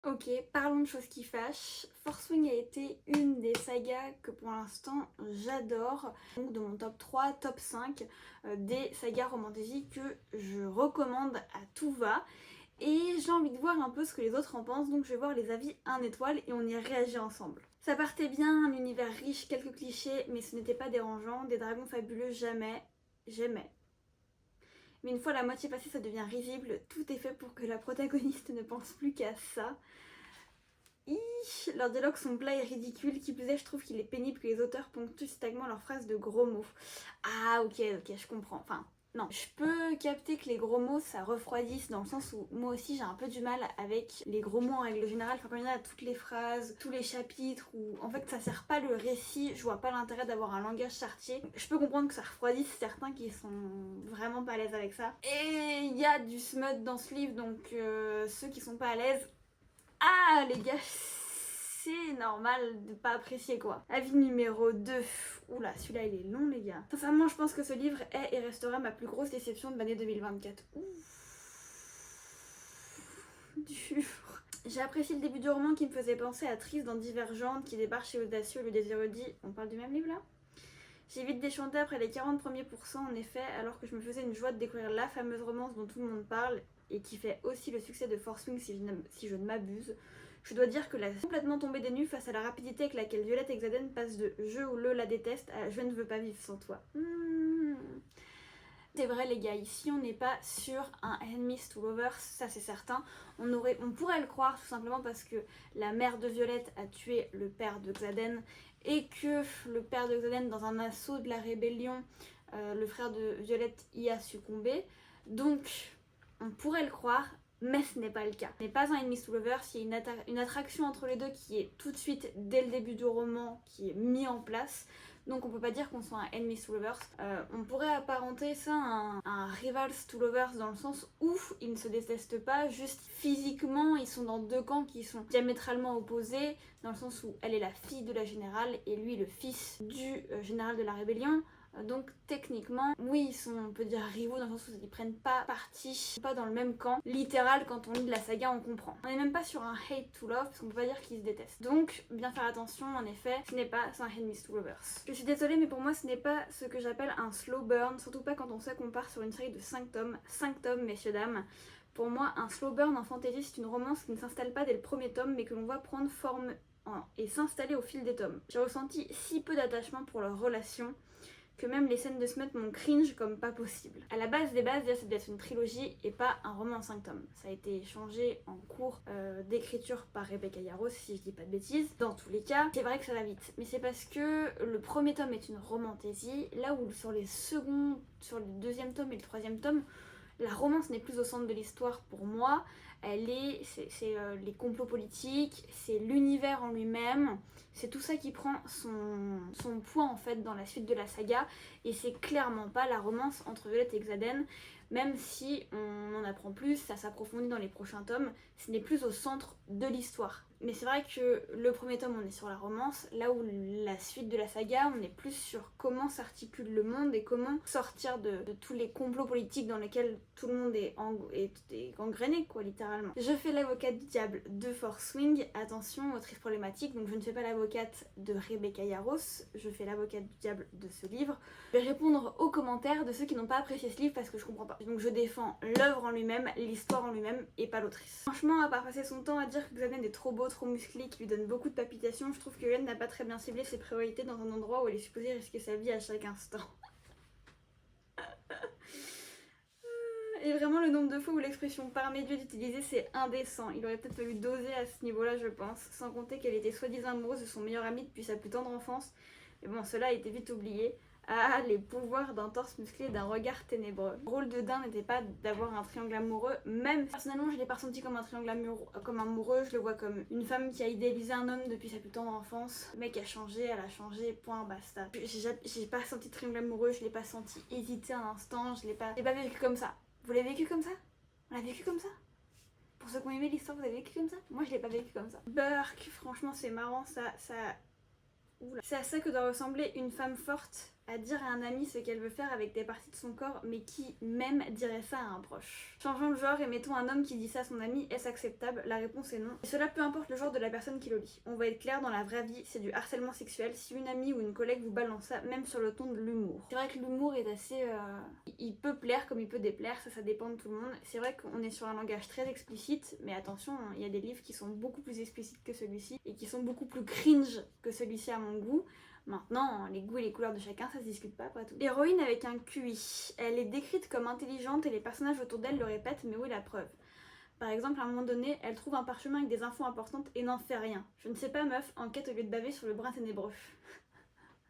Ok, parlons de choses qui fâchent. Forcewing a été une des sagas que pour l'instant j'adore. Donc de mon top 3, top 5 des sagas romantasy que je recommande à tout va. Et j'ai envie de voir un peu ce que les autres en pensent, donc je vais voir les avis 1 étoile et on y réagit ensemble. Ça partait bien, un univers riche, quelques clichés, mais ce n'était pas dérangeant. Des dragons fabuleux, jamais. J'aimais. Mais une fois la moitié passée, ça devient risible. Tout est fait pour que la protagoniste ne pense plus qu'à ça. Leurs dialogues sont plats et ridicules. Qui plus est, je trouve qu'il est pénible que les auteurs ponctuent systématiquement leurs phrases de gros mots. Ah, ok, je comprends. Enfin, non. Je peux capter que les gros mots, ça refroidisse dans le sens où moi aussi j'ai un peu du mal avec les gros mots en règle générale. Enfin, quand il y en a toutes les phrases, tous les chapitres, où en fait ça sert pas le récit, je vois pas l'intérêt d'avoir un langage chartier. Je peux comprendre que ça refroidisse certains qui sont vraiment pas à l'aise avec ça. Et il y a du smut dans ce livre, donc ceux qui sont pas à l'aise, ah les gars, c'est normal de pas apprécier quoi. Avis numéro 2. Oula, celui-là il est long les gars. Sincèrement, je pense que ce livre est et restera ma plus grosse déception de l'année 2024. Ouf. Dur. J'ai apprécié le début du roman qui me faisait penser à Tris dans Divergente qui débarque chez Audacieux, le des érudits. On parle du même livre là? J'ai vite déchanté après les 40 premiers pourcents en effet, alors que je me faisais une joie de découvrir la fameuse romance dont tout le monde parle et qui fait aussi le succès de Forcewing si je ne m'abuse. Je dois dire que la complètement tombée des nues face à la rapidité avec laquelle Violette et Xaden passent de je ou le la déteste à je ne veux pas vivre sans toi. C'est vrai les gars, ici on n'est pas sur un enemies to lovers, ça c'est certain. On pourrait le croire tout simplement parce que la mère de Violette a tué le père de Xaden et que le père de Xaden, dans un assaut de la rébellion, le frère de Violette y a succombé. Donc on pourrait le croire, mais ce n'est pas le cas. Ce n'est pas un enemies to lovers, il y a une attraction entre les deux qui est tout de suite, dès le début du roman, qui est mise en place. Donc on peut pas dire qu'on soit un enemies to lovers. On pourrait apparenter ça à un rivals to lovers dans le sens où ils ne se détestent pas, juste physiquement ils sont dans deux camps qui sont diamétralement opposés, dans le sens où elle est la fille de la générale et lui le fils du général de la rébellion. Donc techniquement, oui, on peut dire rivaux dans le sens où ils prennent pas parti, pas dans le même camp. Littéral, quand on lit de la saga, on comprend. On n'est même pas sur un hate to love, parce qu'on peut pas dire qu'ils se détestent. Donc, bien faire attention, en effet, ce n'est pas un enemies to lovers. Je suis désolée, mais pour moi, ce n'est pas ce que j'appelle un slow burn, surtout pas quand on sait qu'on part sur une série de 5 tomes. 5 tomes, messieurs, dames. Pour moi, un slow burn en fantasy, c'est une romance qui ne s'installe pas dès le premier tome, mais que l'on voit prendre forme et s'installer au fil des tomes. J'ai ressenti si peu d'attachement pour leur relation que même les scènes de smut m'ont cringe comme pas possible. À la base des bases, déjà, ça devait être une trilogie et pas un roman en 5 tomes. Ça a été changé en cours d'écriture par Rebecca Yarros, si je dis pas de bêtises. Dans tous les cas, c'est vrai que ça va vite. Mais c'est parce que le premier tome est une romantaisie, là où sur le deuxième tome et le troisième tome, la romance n'est plus au centre de l'histoire pour moi. C'est les complots politiques, c'est l'univers en lui-même, c'est tout ça qui prend son poids en fait dans la suite de la saga, et c'est clairement pas la romance entre Violette et Xaden, même si on en apprend plus, ça s'approfondit dans les prochains tomes, ce n'est plus au centre de l'histoire. Mais c'est vrai que le premier tome on est sur la romance, là où la suite de la saga on est plus sur comment s'articule le monde et comment sortir de tous les complots politiques dans lesquels tout le monde est gangréné quoi littéralement. Je fais l'avocate du diable de Forcewing, attention autrice problématique, donc je ne fais pas l'avocate de Rebecca Yarros, je fais l'avocate du diable de ce livre. Je vais répondre aux commentaires de ceux qui n'ont pas apprécié ce livre parce que je comprends pas. Donc je défends l'œuvre en lui-même, l'histoire en lui-même et pas l'autrice. Franchement, à part passer son temps à dire que Xaden est trop beau, trop musclé, qui lui donne beaucoup de palpitations, je trouve que Hélène n'a pas très bien ciblé ses priorités dans un endroit où elle est supposée risquer sa vie à chaque instant. Et vraiment le nombre de fois où l'expression par mes dieux d'utiliser c'est indécent. Il aurait peut-être fallu doser à ce niveau-là je pense, sans compter qu'elle était soi-disant amoureuse de son meilleur ami depuis sa plus tendre enfance. Mais bon, cela a été vite oublié. Ah, les pouvoirs d'un torse musclé et d'un regard ténébreux. Le rôle de Dain n'était pas d'avoir un triangle amoureux, même personnellement je l'ai pas ressenti comme un triangle amoureux, je le vois comme une femme qui a idéalisé un homme depuis sa plus tendre enfance. Le mec a changé, elle a changé, point, basta. J'ai pas senti de triangle amoureux, je l'ai pas senti hésiter un instant, je l'ai pas vécu comme ça. Vous l'avez vécu comme ça? On l'a vécu comme ça? Pour ceux qui ont aimé l'histoire, vous avez vécu comme ça? Moi je l'ai pas vécu comme ça. Burke, franchement c'est marrant, ça... Oula. C'est à ça que doit ressembler une femme forte à dire à un ami ce qu'elle veut faire avec des parties de son corps, mais qui même dirait ça à un proche. Changeons le genre et mettons un homme qui dit ça à son ami, est-ce acceptable? La réponse est non. Et cela peu importe le genre de la personne qui le lit. On va être clair, dans la vraie vie, c'est du harcèlement sexuel si une amie ou une collègue vous balance ça, même sur le ton de l'humour. C'est vrai que l'humour est assez... Il peut plaire comme il peut déplaire, ça dépend de tout le monde. C'est vrai qu'on est sur un langage très explicite, mais attention, il y a des livres qui sont beaucoup plus explicites que celui-ci et qui sont beaucoup plus cringe que celui-ci à mon goût. Maintenant, les goûts et les couleurs de chacun, ça se discute pas, après tout. Héroïne avec un QI. Elle est décrite comme intelligente et les personnages autour d'elle le répètent, mais où est la preuve? Par exemple, à un moment donné, elle trouve un parchemin avec des infos importantes et n'en fait rien. Je ne sais pas, meuf, enquête au lieu de baver sur le brin ténébreux.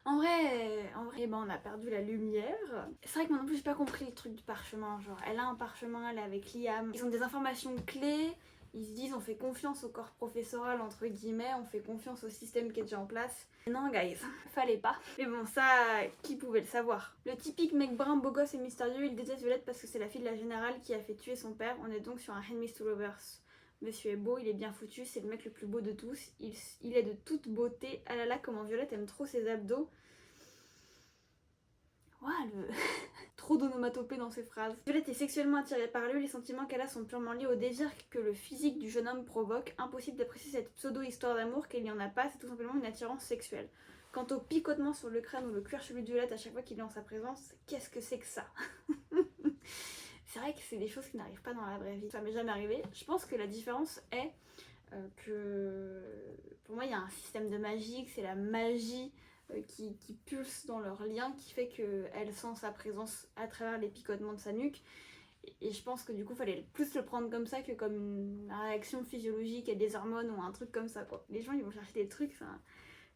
En vrai, ben on a perdu la lumière. C'est vrai que moi non plus j'ai pas compris le truc du parchemin, genre elle a un parchemin, elle est avec Liam, ils ont des informations clés, ils se disent on fait confiance au corps professoral entre guillemets, on fait confiance au système qui est déjà en place. Non guys, fallait pas. Mais bon ça, qui pouvait le savoir? Le typique mec brun, beau gosse et mystérieux, il déteste Violette parce que c'est la fille de la générale qui a fait tuer son père, on est donc sur un Enemies to Lovers. Monsieur est beau, il est bien foutu, c'est le mec le plus beau de tous, il est de toute beauté. Ah là là, comment Violette aime trop ses abdos. Ouah, trop d'onomatopées dans ses phrases. Violette est sexuellement attirée par lui, les sentiments qu'elle a sont purement liés au désir que le physique du jeune homme provoque. Impossible d'apprécier cette pseudo-histoire d'amour qu'il n'y en a pas, c'est tout simplement une attirance sexuelle. Quant au picotement sur le crâne ou le cuir chevelu de Violette à chaque fois qu'il est en sa présence, qu'est-ce que c'est que ça? C'est vrai que c'est des choses qui n'arrivent pas dans la vraie vie. Ça m'est jamais arrivé. Je pense que la différence est que pour moi il y a un système de magie, que c'est la magie qui pulse dans leur lien qui fait qu'elle sent sa présence à travers les picotements de sa nuque. Et je pense que du coup fallait plus le prendre comme ça que comme une réaction physiologique à des hormones ou un truc comme ça quoi. Les gens ils vont chercher des trucs,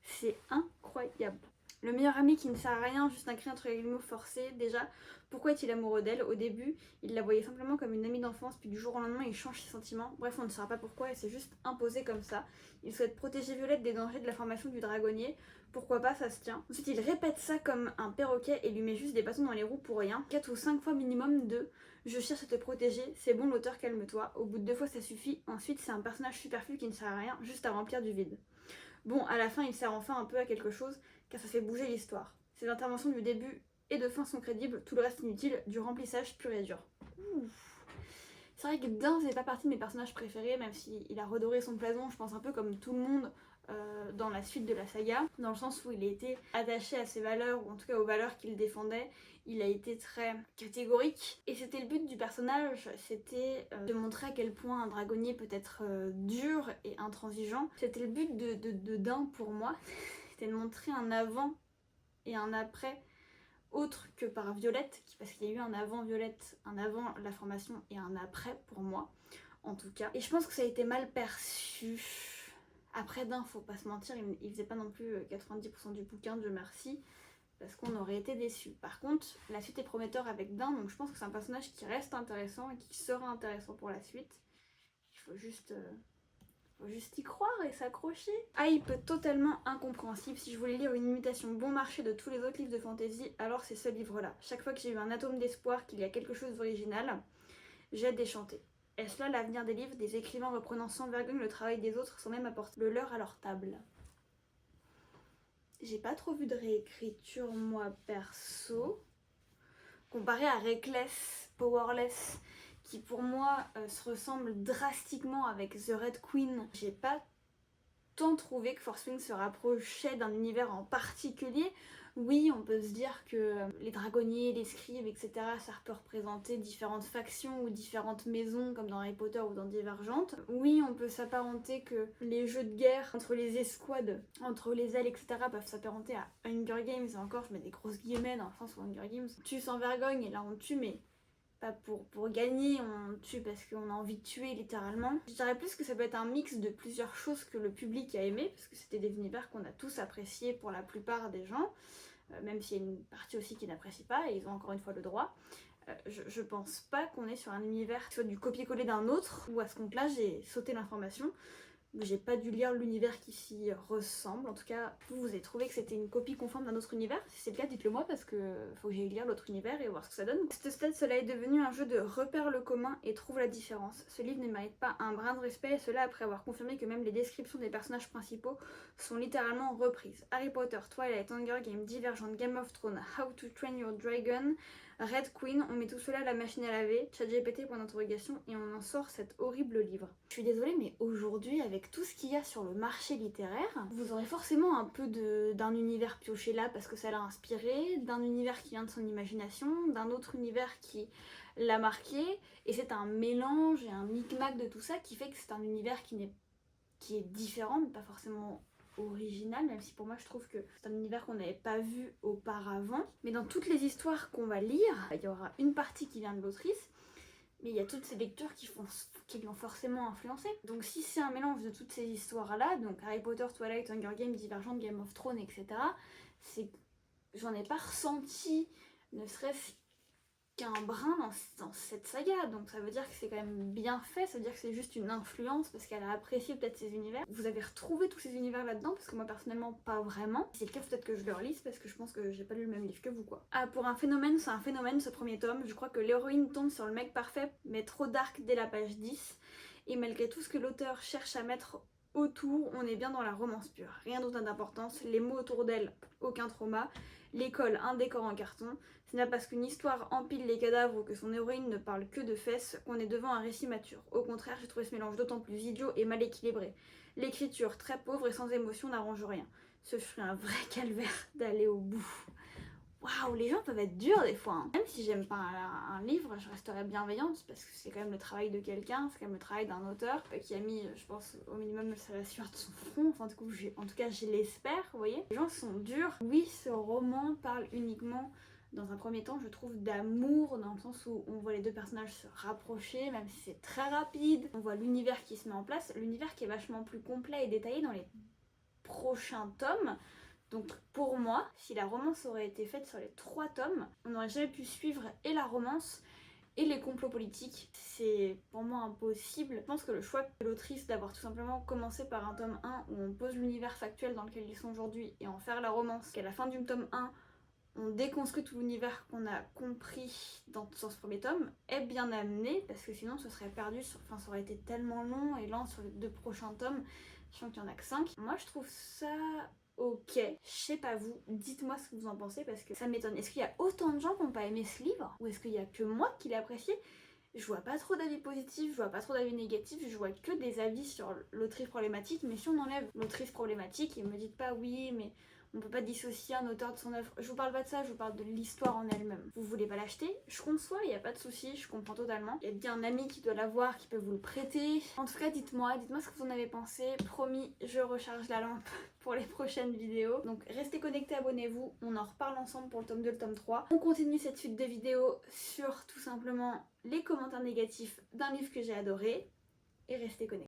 c'est incroyable. Le meilleur ami qui ne sert à rien, juste un cri entre les mots forcé. Déjà, pourquoi est-il amoureux d'elle? Au début, il la voyait simplement comme une amie d'enfance, puis du jour au lendemain, il change ses sentiments. Bref, on ne saura pas pourquoi, et c'est juste imposé comme ça. Il souhaite protéger Violette des dangers de la formation du dragonnier. Pourquoi pas, ça se tient. Ensuite, il répète ça comme un perroquet et lui met juste des bâtons dans les roues pour rien. 4 ou 5 fois minimum de « je cherche à te protéger, c'est bon l'auteur, calme-toi ». Au bout de 2 fois, ça suffit. Ensuite, c'est un personnage superflu qui ne sert à rien, juste à remplir du vide. Bon, à la fin, il sert enfin un peu à quelque chose, car ça fait bouger l'histoire. Ses interventions du début et de fin sont crédibles, tout le reste inutile, du remplissage pur et dur. C'est vrai que Dain c'est pas partie de mes personnages préférés, même s'il a redoré son blason, je pense un peu comme tout le monde dans la suite de la saga, dans le sens où il a été attaché à ses valeurs, ou en tout cas aux valeurs qu'il défendait. Il a été très catégorique, et c'était le but du personnage, c'était de montrer à quel point un dragonnier peut être dur et intransigeant. C'était le but de Dain pour moi, c'était de montrer un avant et un après autre que par Violette, parce qu'il y a eu un avant Violette, un avant la formation et un après pour moi, en tout cas. Et je pense que ça a été mal perçu. Après Dain, faut pas se mentir, il faisait pas non plus 90% du bouquin, Dieu merci, parce qu'on aurait été déçus. Par contre, la suite est prometteur avec Dain, donc je pense que c'est un personnage qui reste intéressant et qui sera intéressant pour la suite. Il faut juste y croire et s'accrocher. Hype totalement incompréhensible. Si je voulais lire une imitation bon marché de tous les autres livres de fantasy, alors c'est ce livre-là. Chaque fois que j'ai eu un atome d'espoir qu'il y a quelque chose d'original, j'ai déchanté. Est-ce là l'avenir des livres, des écrivains reprenant sans vergogne le travail des autres sans même apporter le leur à leur table? J'ai pas trop vu de réécriture moi perso. Comparé à Reckless, Powerless, qui pour moi se ressemble drastiquement avec The Red Queen, j'ai pas tant trouvé que Force Wing se rapprochait d'un univers en particulier. Oui, on peut se dire que les dragonniers, les scribes, etc., ça peut représenter différentes factions ou différentes maisons comme dans Harry Potter ou dans Divergente. Oui, on peut s'apparenter que les jeux de guerre entre les escouades, entre les ailes, etc., peuvent s'apparenter à Hunger Games, et encore je mets des grosses guillemets dans le sens où Hunger Games tue sans vergogne, et là on tue mais pas pour gagner, on tue parce qu'on a envie de tuer littéralement. Je dirais plus que ça peut être un mix de plusieurs choses que le public a aimé, parce que c'était des univers qu'on a tous appréciés pour la plupart des gens, même s'il y a une partie aussi qui n'apprécie pas, et ils ont encore une fois le droit. Je pense pas qu'on est sur un univers qui soit du copier-coller d'un autre, ou à ce compte-là j'ai sauté l'information. j'ai pas dû lire l'univers qui s'y ressemble. En tout cas, vous avez trouvé que c'était une copie conforme d'un autre univers. Si c'est le cas, dites-le moi parce que faut que j'aille lire l'autre univers et voir ce que ça donne. À ce stade, cela est devenu un jeu de repère le commun et trouve la différence. Ce livre ne mérite pas un brin de respect, et cela après avoir confirmé que même les descriptions des personnages principaux sont littéralement reprises. Harry Potter, Twilight, Hunger Games, Divergent, Game of Thrones, How to Train Your Dragon, Red Queen, on met tout cela à la machine à laver, ChatGPT point d'interrogation, et on en sort cet horrible livre. Je suis désolée, mais aujourd'hui, avec tout ce qu'il y a sur le marché littéraire, vous aurez forcément un peu d'un univers pioché là parce que ça l'a inspiré, d'un univers qui vient de son imagination, d'un autre univers qui l'a marqué, et c'est un mélange et un micmac de tout ça qui fait que c'est un univers qui est différent, mais pas forcément original, même si pour moi je trouve que c'est un univers qu'on n'avait pas vu auparavant. Mais dans toutes les histoires qu'on va lire, il y aura une partie qui vient de l'autrice, mais il y a toutes ces lectures qui l'ont forcément influencé. Donc si c'est un mélange de toutes ces histoires-là, donc Harry Potter, Twilight, Hunger Games, Divergent, Game of Thrones, etc., j'en ai pas ressenti ne serait-ce qu'un brin dans cette saga, donc ça veut dire que c'est quand même bien fait, ça veut dire que c'est juste une influence parce qu'elle a apprécié peut-être ces univers. Vous avez retrouvé tous ces univers là-dedans parce que moi personnellement pas vraiment. Si c'est le cas, peut-être que je le relise parce que je pense que j'ai pas lu le même livre que vous quoi. Ah, pour un phénomène, c'est un phénomène ce premier tome. Je crois que l'héroïne tombe sur le mec parfait mais trop dark dès la page 10, et malgré tout ce que l'auteur cherche à mettre autour, on est bien dans la romance pure. Rien d'autre d'importance, les mots autour d'elle, aucun trauma. L'école, un décor en carton. Ce n'est pas parce qu'une histoire empile les cadavres ou que son héroïne ne parle que de fesses qu'on est devant un récit mature. Au contraire, j'ai trouvé ce mélange d'autant plus idiot et mal équilibré. L'écriture, très pauvre et sans émotion, n'arrange rien. Ce fut un vrai calvaire d'aller au bout. Waouh, les gens peuvent être durs des fois. Hein. Même si j'aime pas un livre, je resterai bienveillante parce que c'est quand même le travail de quelqu'un, c'est quand même le travail d'un auteur qui a mis, je pense, au minimum la sueur de son front. Enfin, du coup, en tout cas, je l'espère, vous voyez. Les gens sont durs. Oui, ce roman parle uniquement, dans un premier temps, je trouve, d'amour, dans le sens où on voit les deux personnages se rapprocher, même si c'est très rapide. On voit l'univers qui se met en place, l'univers qui est vachement plus complet et détaillé dans les prochains tomes. Donc pour moi, si la romance aurait été faite sur les 3 tomes, on n'aurait jamais pu suivre et la romance et les complots politiques. C'est pour moi impossible. Je pense que le choix de l'autrice d'avoir tout simplement commencé par un tome 1 où on pose l'univers factuel dans lequel ils sont aujourd'hui et en faire la romance, qu'à la fin du tome 1, on déconstruit tout l'univers qu'on a compris dans ce premier tome, est bien amené parce que sinon ce serait perdu, ça aurait été tellement long et lent sur les 2 prochains tomes, sachant qu'il n'y en a que 5. Moi je trouve ça ok, je sais pas vous, dites-moi ce que vous en pensez parce que ça m'étonne. Est-ce qu'il y a autant de gens qui n'ont pas aimé ce livre ou est-ce qu'il y a que moi qui l'ai apprécié? Je vois pas trop d'avis positifs, je vois pas trop d'avis négatifs, je vois que des avis sur l'autrice problématique, mais si on enlève l'autrice problématique et me dites pas oui mais on peut pas dissocier un auteur de son œuvre, je vous parle pas de ça, je vous parle de l'histoire en elle-même. Vous voulez pas l'acheter? Je conçois, il y a pas de souci, je comprends totalement. Il y a bien un ami qui doit l'avoir, qui peut vous le prêter. En tout cas, dites-moi ce que vous en avez pensé. Promis, je recharge la lampe pour les prochaines vidéos. Donc restez connectés, abonnez-vous, on en reparle ensemble pour le tome 2, le tome 3. On continue cette suite de vidéos sur tout simplement les commentaires négatifs d'un livre que j'ai adoré. Et restez connectés.